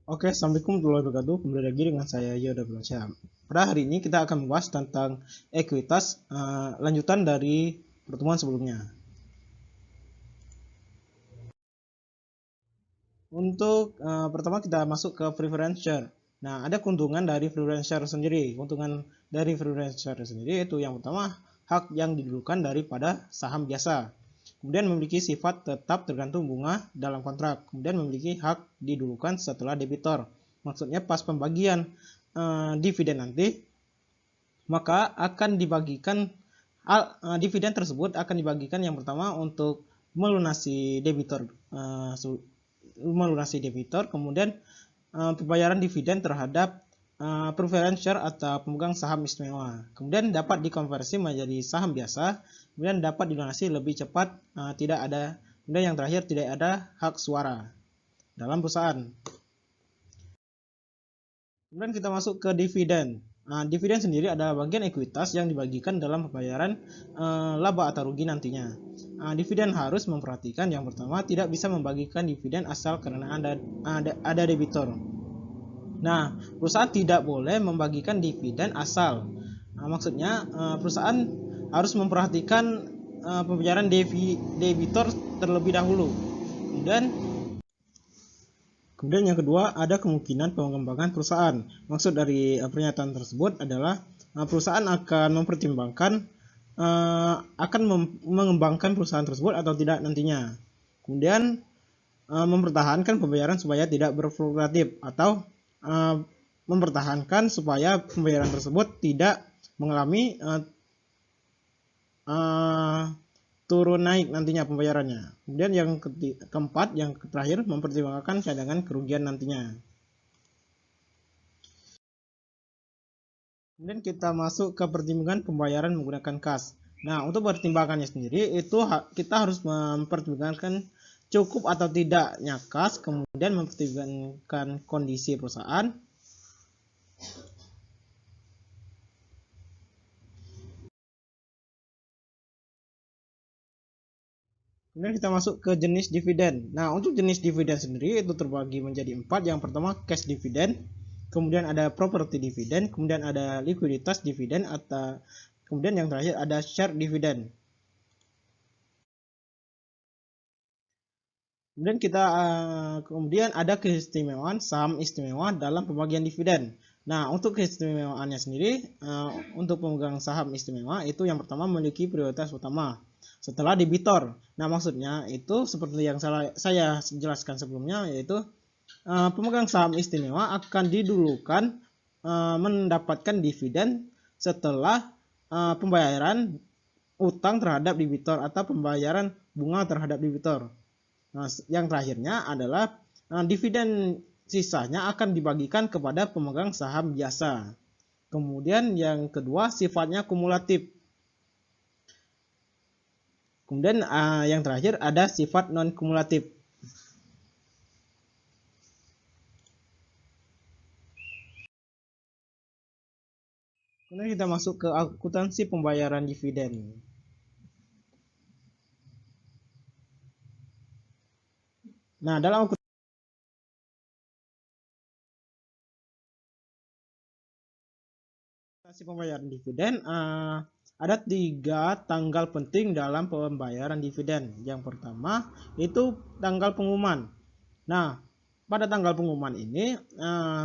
Oke, assalamualaikum warahmatullahi wabarakatuh. Kembali lagi dengan saya Yoda Belasyam. Pada hari ini kita akan membahas tentang ekuitas, lanjutan dari pertemuan sebelumnya. Untuk pertama kita masuk ke preference share. Nah, ada keuntungan dari preference share sendiri. Keuntungan dari preference share sendiri itu yang pertama, hak yang didulukan daripada saham biasa. Kemudian memiliki sifat tetap tergantung bunga dalam kontrak. Kemudian memiliki hak didulukan setelah debitor. Maksudnya pas pembagian dividen nanti, maka akan dibagikan dividen tersebut akan dibagikan yang pertama untuk melunasi debitor, kemudian pembayaran dividen terhadap preference share atau pemegang saham istimewa, kemudian dapat dikonversi menjadi saham biasa, kemudian dapat dilunasi lebih cepat, tidak ada, kemudian yang terakhir tidak ada hak suara dalam perusahaan. Kemudian kita masuk ke dividen. Nah, dividen sendiri adalah bagian ekuitas yang dibagikan dalam pembayaran laba atau rugi nantinya. Dividen harus memperhatikan yang pertama tidak bisa membagikan dividen asal karena ada debitor. Nah, perusahaan tidak boleh membagikan dividen asal. Maksudnya perusahaan harus memperhatikan pembayaran debitor terlebih dahulu. Kemudian yang kedua, ada kemungkinan pengembangan perusahaan. Maksud dari pernyataan tersebut adalah perusahaan akan mempertimbangkan akan mengembangkan perusahaan tersebut atau tidak nantinya. Kemudian mempertahankan pembayaran supaya tidak berfluktuatif atau mempertahankan supaya pembayaran tersebut tidak mengalami turun naik nantinya pembayarannya. Kemudian yang keempat, yang terakhir, mempertimbangkan cadangan kerugian nantinya. Kemudian kita masuk ke pertimbangan pembayaran menggunakan kas. Nah, untuk pertimbangannya sendiri itu kita harus mempertimbangkan cukup atau tidaknya kas, kemudian mempertimbangkan kondisi perusahaan. Kemudian kita masuk ke jenis dividen. Nah, untuk jenis dividen sendiri itu terbagi menjadi 4. Yang pertama cash dividend, kemudian ada property dividend, kemudian ada likuiditas dividen, atau kemudian yang terakhir ada share dividend. Kemudian ada keistimewaan saham istimewa dalam pembagian dividen. Nah, untuk keistimewaannya sendiri, untuk pemegang saham istimewa itu yang pertama memiliki prioritas utama setelah debitor. Nah, maksudnya itu seperti yang saya jelaskan sebelumnya, yaitu pemegang saham istimewa akan didulukan mendapatkan dividen setelah pembayaran utang terhadap debitor atau pembayaran bunga terhadap debitor. Nah, yang terakhirnya adalah dividen sisanya akan dibagikan kepada pemegang saham biasa. Kemudian yang kedua sifatnya kumulatif. Kemudian yang terakhir ada sifat non kumulatif. Kemudian kita masuk ke akuntansi pembayaran dividen. Nah, dalam akuntansi pembayaran dividen ada 3 tanggal penting dalam pembayaran dividen. Yang pertama itu tanggal pengumuman. Nah, pada tanggal pengumuman ini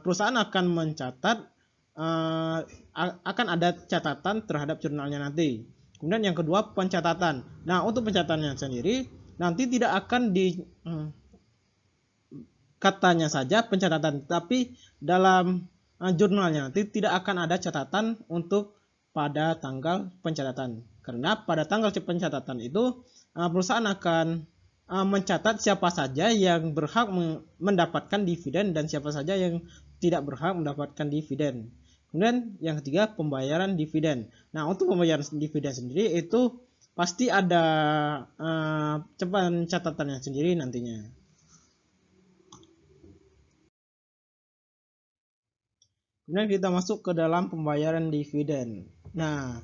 perusahaan akan mencatat, akan ada catatan terhadap jurnalnya nanti. Kemudian yang kedua pencatatan. Nah, untuk pencatatannya sendiri nanti tidak akan di katanya saja pencatatan, tapi dalam jurnalnya nanti tidak akan ada catatan untuk pada tanggal pencatatan. Karena pada tanggal pencatatan itu perusahaan akan mencatat siapa saja yang berhak mendapatkan dividen dan siapa saja yang tidak berhak mendapatkan dividen. Kemudian yang ketiga pembayaran dividen. Nah, untuk pembayaran dividen sendiri itu pasti ada catatannya sendiri nantinya. Kemudian kita masuk ke dalam pembayaran dividen. Nah,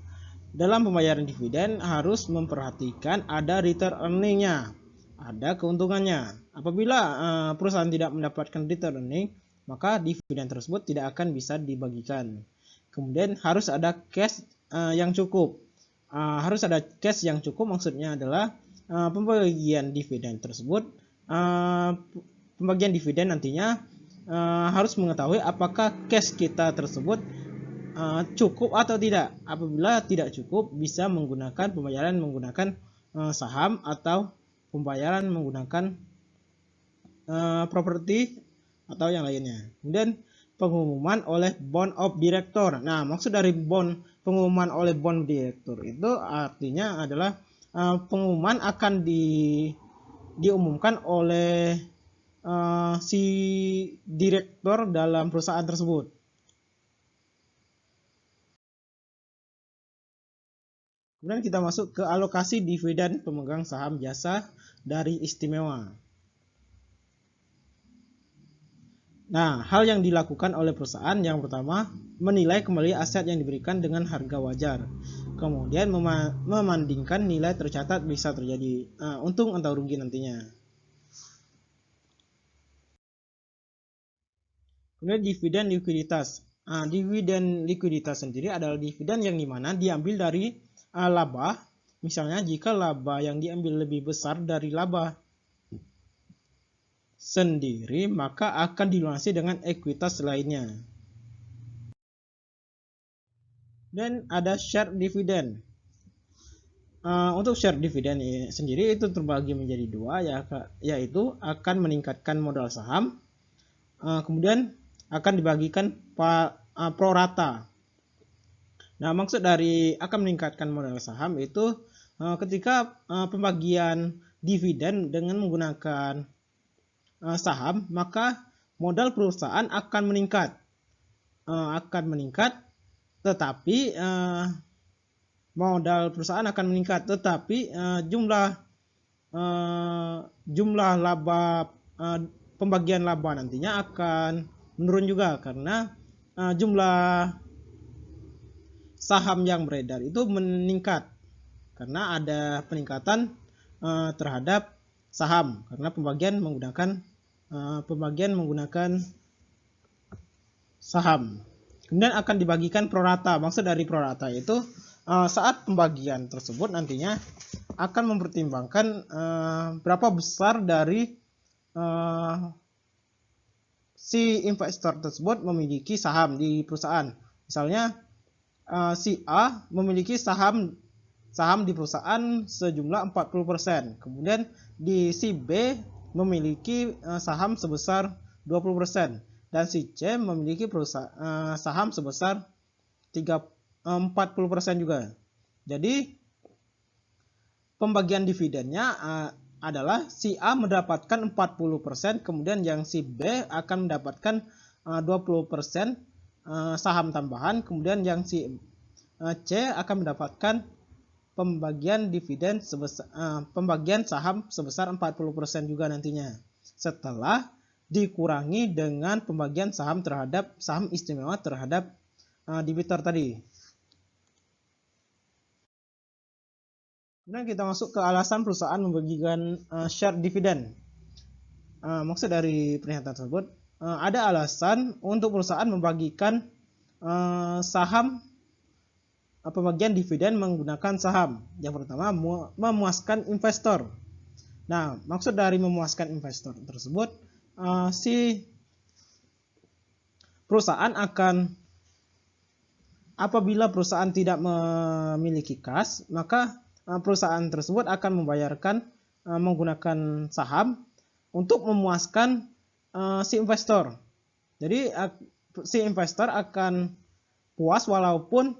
dalam pembayaran dividen harus memperhatikan ada return earning-nya, ada keuntungannya. Apabila perusahaan tidak mendapatkan return earning, maka dividen tersebut tidak akan bisa dibagikan. Kemudian harus ada cash yang cukup. Harus ada cash yang cukup maksudnya adalah pembagian dividen tersebut, pembagian dividen nantinya harus mengetahui apakah cash kita tersebut cukup atau tidak. Apabila tidak cukup, bisa menggunakan pembayaran menggunakan saham atau pembayaran menggunakan properti atau yang lainnya. Kemudian pengumuman oleh board of director. Nah, maksud dari pengumuman oleh board director itu artinya adalah pengumuman akan diumumkan oleh si direktur dalam perusahaan tersebut. Kemudian kita masuk ke alokasi dividen pemegang saham jasa dari istimewa. Nah, hal yang dilakukan oleh perusahaan yang pertama, menilai kembali aset yang diberikan dengan harga wajar. Kemudian membandingkan nilai tercatat bisa terjadi untung atau rugi nantinya. Kemudian dividen likuiditas. Dividen likuiditas sendiri adalah dividen yang dimana diambil dari laba. Misalnya jika laba yang diambil lebih besar dari laba sendiri, maka akan dilunasi dengan ekuitas lainnya. Dan ada share dividend. Untuk share dividend sendiri itu terbagi menjadi dua, yaitu akan meningkatkan modal saham, kemudian akan dibagikan pro rata. Nah, maksud dari akan meningkatkan modal saham itu ketika pembagian dividen dengan menggunakan saham, maka modal perusahaan akan meningkat, tetapi modal perusahaan akan meningkat, tetapi jumlah laba, pembagian laba nantinya akan menurun juga karena jumlah saham yang beredar itu meningkat karena ada peningkatan terhadap saham karena pembagian menggunakan saham. Kemudian akan dibagikan pro rata. Maksud dari pro rata itu saat pembagian tersebut nantinya akan mempertimbangkan berapa besar dari si investor tersebut memiliki saham di perusahaan. Misalnya si A memiliki saham di perusahaan sejumlah 40%. Kemudian di si B memiliki saham sebesar 20%. Dan si C memiliki saham sebesar 40% juga. Jadi pembagian dividennya adalah si A mendapatkan 40%, kemudian yang si B akan mendapatkan 20% saham tambahan, kemudian yang si C akan mendapatkan pembagian saham sebesar 40% juga nantinya, setelah dikurangi dengan pembagian saham istimewa terhadap debitur tadi. Kemudian kita masuk ke alasan perusahaan membagikan share dividen. Maksud dari pernyataan tersebut, ada alasan untuk perusahaan membagikan saham, pembagian dividen menggunakan saham. Yang pertama, memuaskan investor. Nah, maksud dari memuaskan investor tersebut, si perusahaan apabila perusahaan tidak memiliki kas, maka perusahaan tersebut akan membayarkan menggunakan saham untuk memuaskan si investor. Jadi si investor akan puas walaupun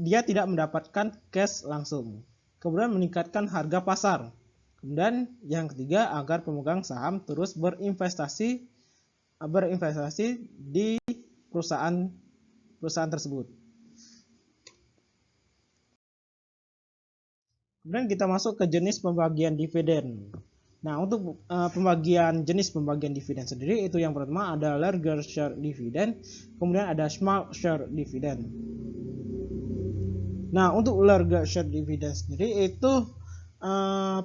dia tidak mendapatkan cash langsung. Kemudian meningkatkan harga pasar. Kemudian yang ketiga, agar pemegang saham terus berinvestasi di perusahaan tersebut. Kemudian kita masuk ke jenis pembagian dividen. Nah, untuk pembagian jenis pembagian dividen sendiri itu yang pertama ada larger share dividend, kemudian ada small share dividend. Nah, untuk larger share dividend sendiri itu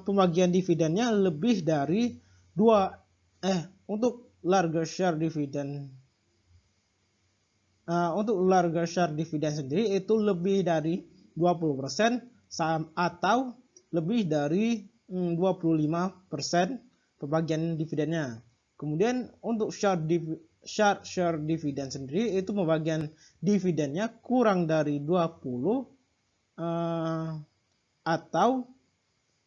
pembagian dividennya lebih dari untuk larger share dividend sendiri itu lebih dari 20% atau lebih dari 25% pembagian dividennya. Kemudian untuk share dividend sendiri itu pembagian dividennya kurang dari 20 atau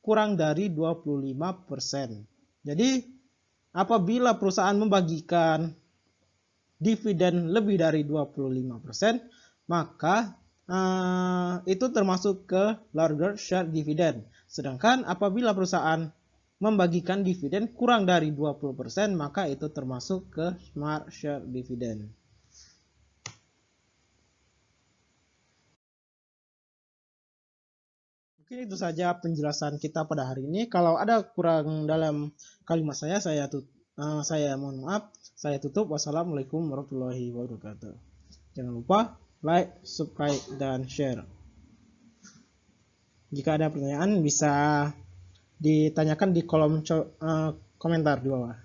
kurang dari 25%. Jadi apabila perusahaan membagikan dividen lebih dari 25%, maka itu termasuk ke larger share dividend. Sedangkan apabila perusahaan membagikan dividen kurang dari 20%, maka itu termasuk ke smart share dividend. Mungkin itu saja penjelasan kita pada hari ini. Kalau ada kurang dalam kalimat saya mohon maaf. Saya tutup. Wassalamualaikum warahmatullahi wabarakatuh. Jangan lupa like, subscribe, dan share. Jika ada pertanyaan bisa ditanyakan di kolom komentar di bawah.